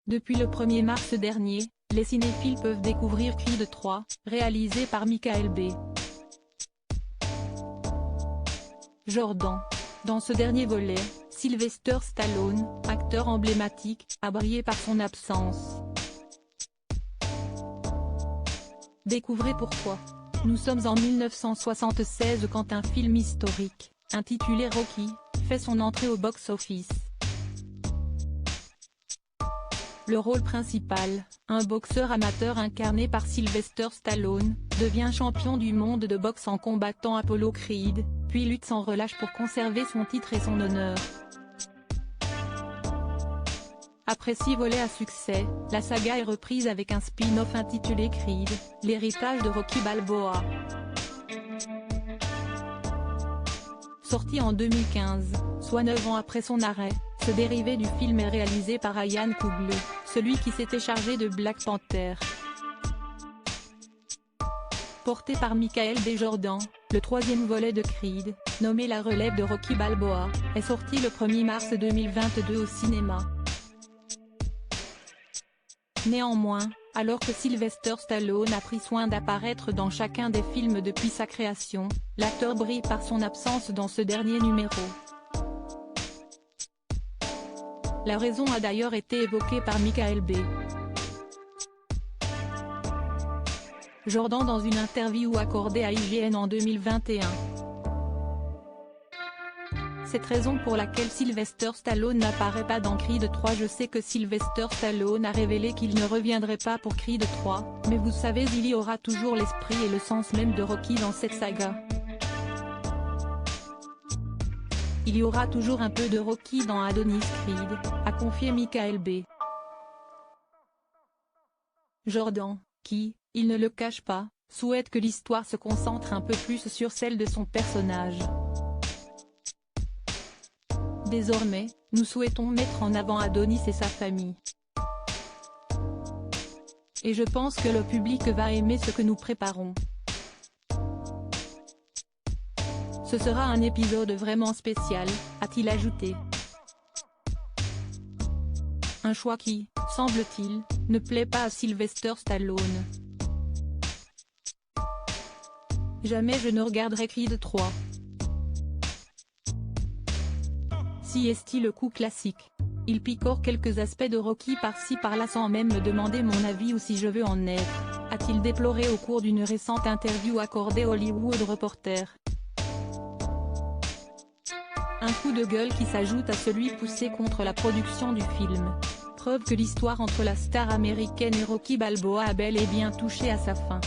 Depuis le 1er mars dernier, les cinéphiles peuvent découvrir Creed 3, réalisé par Michael Bay. Jordan. Dans ce dernier volet, Sylvester Stallone, acteur emblématique, a brillé par son absence. Découvrez pourquoi. Nous sommes en 1976 quand un film historique, intitulé Rocky, fait son entrée au box-office. Le rôle principal, un boxeur amateur incarné par Sylvester Stallone, devient champion du monde de boxe en combattant Apollo Creed, puis lutte sans relâche pour conserver son titre et son honneur. Après 6 volets à succès, la saga est reprise avec un spin-off intitulé Creed, l'héritage de Rocky Balboa. Sorti en 2015, soit 9 ans après son arrêt, ce dérivé du film est réalisé par Ryan Coogler, celui qui s'était chargé de Black Panther. Porté par Michael B. Jordan, le 3e volet de Creed, nommé La Relève de Rocky Balboa, est sorti le 1er mars 2022 au cinéma. Néanmoins, alors que Sylvester Stallone a pris soin d'apparaître dans chacun des films depuis sa création, l'acteur brille par son absence dans ce dernier numéro. La raison a d'ailleurs été évoquée par Michael Bay. Jordan dans une interview accordée à IGN en 2021. Cette raison pour laquelle Sylvester Stallone n'apparaît pas dans Creed 3. Je sais que Sylvester Stallone a révélé qu'il ne reviendrait pas pour Creed 3, mais vous savez, il y aura toujours l'esprit et le sens même de Rocky dans cette saga. Il y aura toujours un peu de Rocky dans Adonis Creed, a confié Michael Bay. Jordan, qui, il ne le cache pas, souhaite que l'histoire se concentre un peu plus sur celle de son personnage. Désormais, nous souhaitons mettre en avant Adonis et sa famille. Et je pense que le public va aimer ce que nous préparons. Ce sera un épisode vraiment spécial, a-t-il ajouté. Un choix qui, semble-t-il, ne plaît pas à Sylvester Stallone. Jamais je ne regarderai Creed 3. Si est-il le coup classique. Il picore quelques aspects de Rocky par-ci par-là sans même me demander mon avis ou si je veux en être, a-t-il déploré au cours d'une récente interview accordée au Hollywood Reporter. Un coup de gueule qui s'ajoute à celui poussé contre la production du film. Preuve que l'histoire entre la star américaine et Rocky Balboa a bel et bien touché à sa fin.